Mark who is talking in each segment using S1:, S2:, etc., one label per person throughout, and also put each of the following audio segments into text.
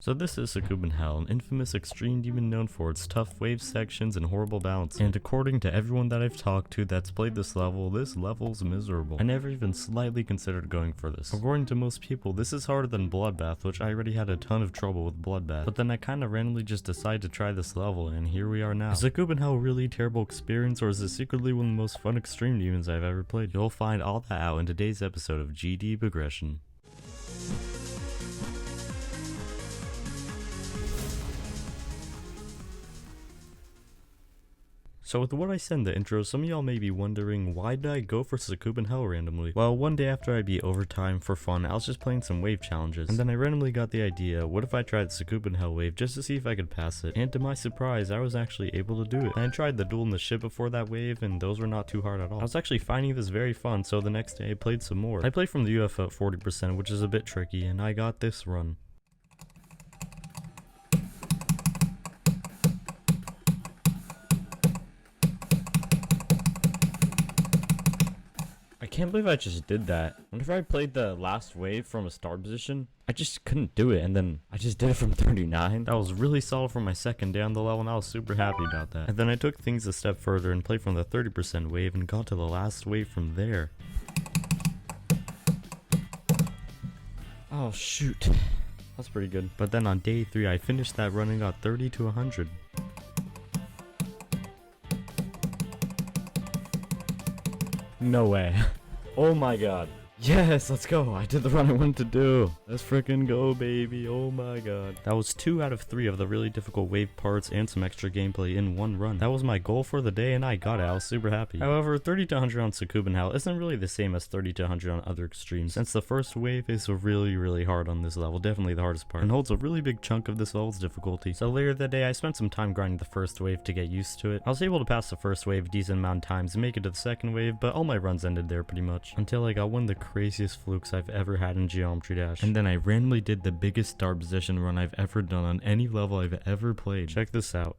S1: So this is Sakupen Hell, an infamous extreme demon known for its tough wave sections and horrible balance. And according to everyone that I've talked to that's played this level's miserable. I never even slightly considered going for this. According to most people, this is harder than Bloodbath, which I already had a ton of trouble with Bloodbath. But then I kinda randomly just decided to try this level, and here we are now. Is Sakupen Hell really a terrible experience, or is it secretly one of the most fun extreme demons I've ever played? You'll find all that out in today's episode of GD Progression. So with what I said in the intro, some of y'all may be wondering, why did I go for Sakupen Hell randomly? Well, one day after I beat Overtime for fun, I was just playing some wave challenges, and then I randomly got the idea, what if I tried the Sakupen Hell wave just to see if I could pass it? And to my surprise, I was actually able to do it. And I tried the duel in the ship before that wave, and those were not too hard at all. I was actually finding this very fun, so the next day I played some more. I played from the UFO at 40%, which is a bit tricky, and I got this run. I can't believe I just did that. Whenever I played the last wave from a start position, I just couldn't do it, and then I just did it from 39. That was really solid for my second day on the level, and I was super happy about that. And then I took things a step further and played from the 30% wave and got to the last wave from there. Oh shoot, that's pretty good. But then on day 3 I finished that run and got 30 to 100. No way. Oh my god. Yes, let's go. I did the run I wanted to do. Let's freaking go, baby. Oh my god. That was 2 out of 3 of the really difficult wave parts and some extra gameplay in one run. That was my goal for the day, and I got it. I was super happy. However, 30 to 100 on Sakupen Hell isn't really the same as 30 to 100 on other extremes, since the first wave is really hard on this level, definitely the hardest part, and holds a really big chunk of this level's difficulty. So later that day, I spent some time grinding the first wave to get used to it. I was able to pass the first wave a decent amount of times and make it to the second wave, but all my runs ended there pretty much, until I got one of the craziest flukes I've ever had in Geometry Dash. And then I randomly did the biggest start position run I've ever done on any level I've ever played. Check this out.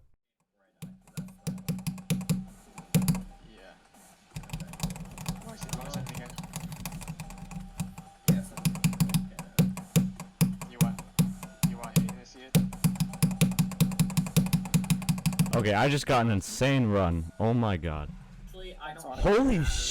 S1: Okay, I just got an insane run. Oh my god. Holy sh**.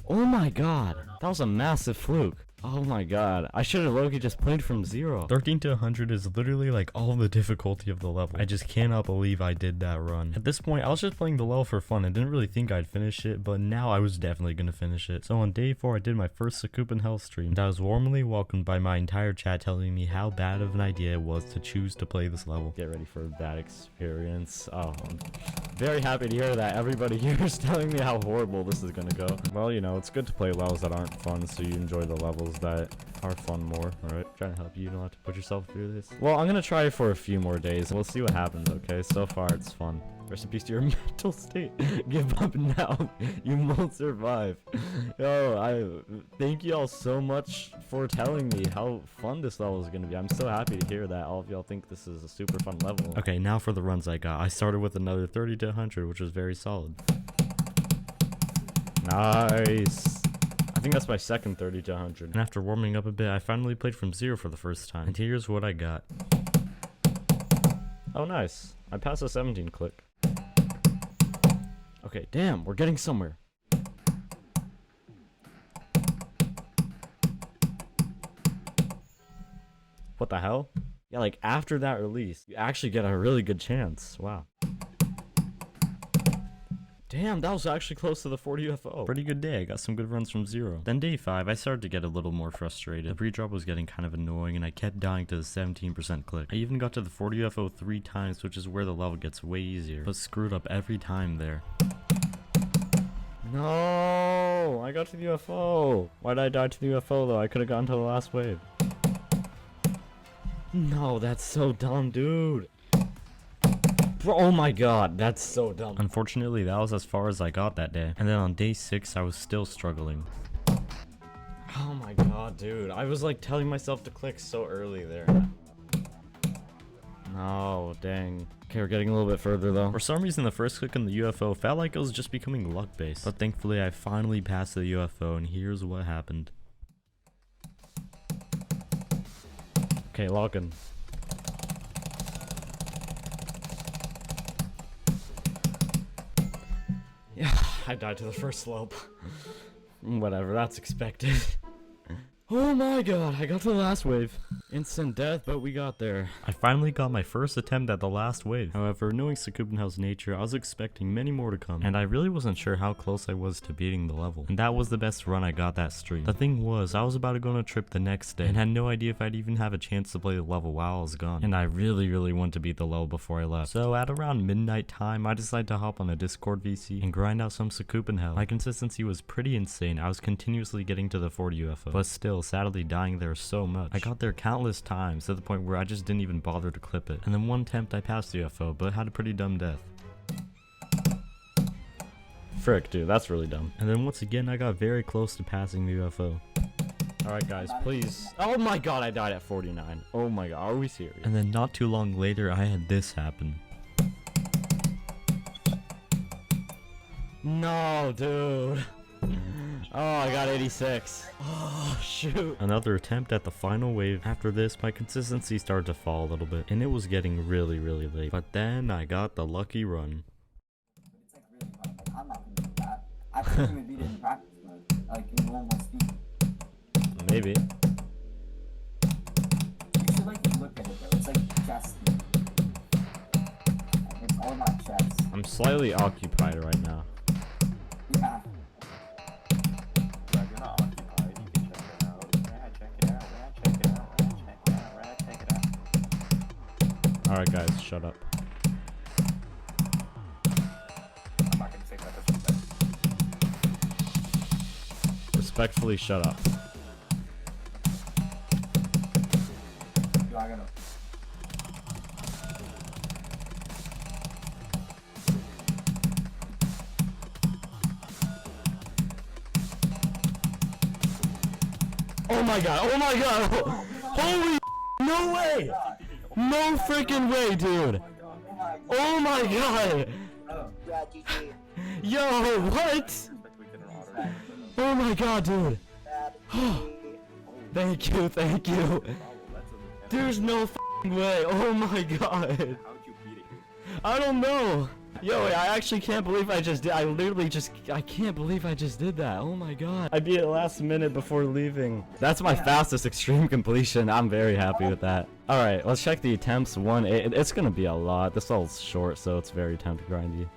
S1: Oh my god, that was a massive fluke. Oh my god, I should have low-key just played from 0. 13 to 100 is literally like all the difficulty of the level. I just cannot believe I did that run. At this point, I was just playing the level for fun and didn't really think I'd finish it, but now I was definitely gonna finish it. So on day 4, I did my first Sakupen Hell stream, and I was warmly welcomed by my entire chat telling me how bad of an idea it was to choose to play this level. Get ready for that experience. Oh, I'm very happy to hear that everybody here is telling me how horrible this is gonna go. Well, you know, it's good to play levels that aren't fun so you enjoy the levels that are fun more. Alright, trying to help you not to put yourself through this. Well, I'm gonna try for a few more days. We'll see what happens, okay? So far, it's fun. Rest in peace to your mental state. Give up now. You won't survive. Yo, I thank y'all so much for telling me how fun this level is gonna be. I'm so happy to hear that all of y'all think this is a super fun level. Okay, now for the runs I got. I started with another 30 to 100, which was very solid. Nice. I think that's my second 30 to 100. And after warming up a bit, I finally played from 0 for the first time. And here's what I got. Oh, nice. I passed a 17 click. Okay, damn, we're getting somewhere. What the hell? Yeah, like after that release, you actually get a really good chance. Wow. Damn, that was actually close to the 40 UFO. Pretty good day. I got some good runs from 0. Then day 5, I started to get a little more frustrated. The pre-drop was getting kind of annoying, and I kept dying to the 17% click. I even got to the 40 UFO 3 times, which is where the level gets way easier, but screwed up every time there. No, I got to the UFO. Why did I die to the UFO though? I could have gotten to the last wave. No, that's so dumb, dude. Bro, oh my god, that's so dumb. Unfortunately, that was as far as I got that day. And then on day 6, I was still struggling. Oh my god, dude. I was like telling myself to click so early there. No, dang. Okay, we're getting a little bit further though. For some reason, the first click on the UFO felt like it was just becoming luck-based. But thankfully, I finally passed the UFO, and here's what happened. Okay, login. Yeah, I died to the first slope. Whatever, that's expected. Oh my god, I got to the last wave. Instant death, but we got there. I finally got my first attempt at the last wave. However, knowing Sakupen Hell's nature, I was expecting many more to come, and I really wasn't sure how close I was to beating the level. And that was the best run I got that stream. The thing was, I was about to go on a trip the next day, and had no idea if I'd even have a chance to play the level while I was gone. And I really wanted to beat the level before I left. So at around midnight time, I decided to hop on a Discord VC and grind out some Sakupen Hell. My consistency was pretty insane. I was continuously getting to the 40 UFO, but still sadly dying there so much. I got there countless times to the point where I just didn't even bother to clip it. And then one attempt I passed the UFO, but had a pretty dumb death. Frick, dude, that's really dumb. And then once again, I got very close to passing the UFO. Alright guys, please. Oh my god, I died at 49. Oh my god, are we serious? And then not too long later, I had this happen. No, dude. Oh, I got 86. Oh, shoot. Another attempt at the final wave. After this, my consistency started to fall a little bit, and it was getting really late. But then I got the lucky run.
S2: It's like really hard. Like, I'm not gonna do that. I couldn't even beat it in practice mode, like in normal speed.
S1: Maybe.
S2: You should like look at it though. It's like chess speed. It's all about chess.
S1: I'm slightly occupied right now.
S2: Yeah.
S1: Alright guys, shut up.
S3: I'm not gonna say that.
S1: Respectfully, shut up.
S2: Yo, I gotta.
S1: Oh my god, oh my god! Holy no way! No freaking way, dude! Oh my god! Yo, what? Oh my god, dude! Thank you. There's no f***ing way. Oh my god. I don't know. Yo, I actually can't believe I just did. I can't believe I just did that. Oh my god. I beat it last minute before leaving. That's my fastest extreme completion. I'm very happy with that. Alright, let's check the attempts. It's gonna be a lot. This level's short, so it's very attempt grindy.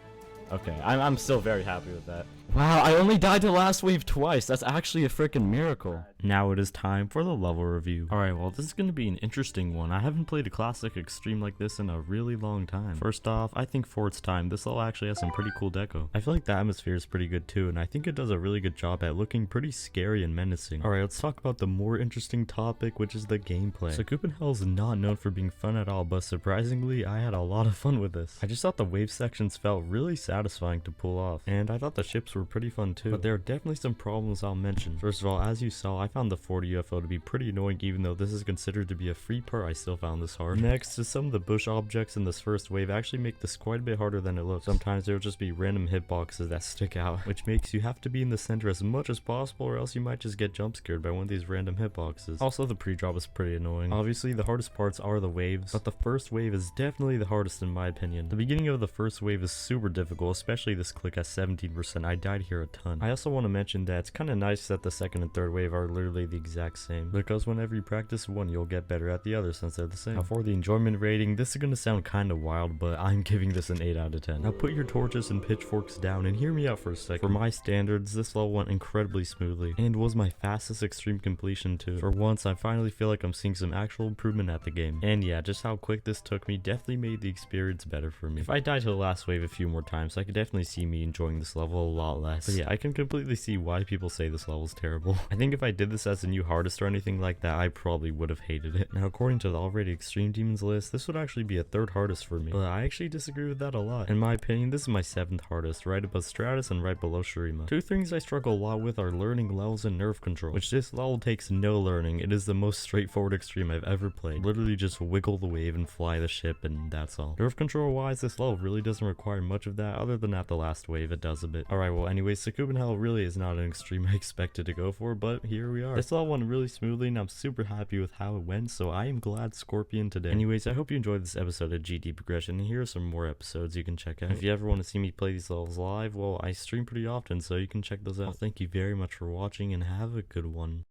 S1: Okay, I'm still very happy with that. Wow, I only died to last wave twice. That's actually a freaking miracle. Now it is time for the level review. Alright, well this is going to be an interesting one. I haven't played a classic extreme like this in a really long time. First off, I think for its time, this level actually has some pretty cool deco. I feel like the atmosphere is pretty good too, and I think it does a really good job at looking pretty scary and menacing. Alright, let's talk about the more interesting topic, which is the gameplay. Sakupen Hell is not known for being fun at all, but surprisingly, I had a lot of fun with this. I just thought the wave sections felt really satisfying to pull off, and I thought the ships were pretty fun too, but there are definitely some problems I'll mention. First of all, as you saw, I found the 40 UFO to be pretty annoying. Even though this is considered to be a free part, I still found this hard. Next is some of the bush objects in this first wave actually make this quite a bit harder than it looks. Sometimes there will just be random hitboxes that stick out, which makes you have to be in the center as much as possible, or else you might just get jump scared by one of these random hitboxes. Also, the pre-drop is pretty annoying. Obviously, the hardest parts are the waves, but the first wave is definitely the hardest in my opinion. The beginning of the first wave is super difficult, especially this click at 17%. I died here a ton. I also want to mention that it's kind of nice that the second and third wave are literally the exact same, because whenever you practice one, you'll get better at the other since they're the same. Now for the enjoyment rating, this is going to sound kind of wild, but I'm giving this an 8 out of 10. Now put your torches and pitchforks down and hear me out for a second. For my standards, this level went incredibly smoothly, and was my fastest extreme completion too. For once, I finally feel like I'm seeing some actual improvement at the game. And yeah, just how quick this took me definitely made the experience better for me. If I died to the last wave a few more times, I could definitely see me enjoying this level a lot less. But yeah, I can completely see why people say this level's terrible. I think if I did this as a new hardest or anything like that, I probably would have hated it. Now according to the already extreme demons list, this would actually be a third hardest for me, but I actually disagree with that a lot. In my opinion, this is my 7th hardest, right above Stratus and right below Shurima. Two things I struggle a lot with are learning levels and nerve control, which this level takes no learning. It is the most straightforward extreme I've ever played. Literally just wiggle the wave and fly the ship, and that's all. Nerve control wise, this level really doesn't require much of that, other than at the last wave it does a bit. Alright, well So anyways, Sakupen Hell really is not an extreme I expected to go for, but here we are. This all went really smoothly and I'm super happy with how it went, so I am glad Scorpion today. Anyways, I hope you enjoyed this episode of GD Progression, and here are some more episodes you can check out. If you ever want to see me play these levels live, well, I stream pretty often, so you can check those out. Thank you very much for watching and have a good one.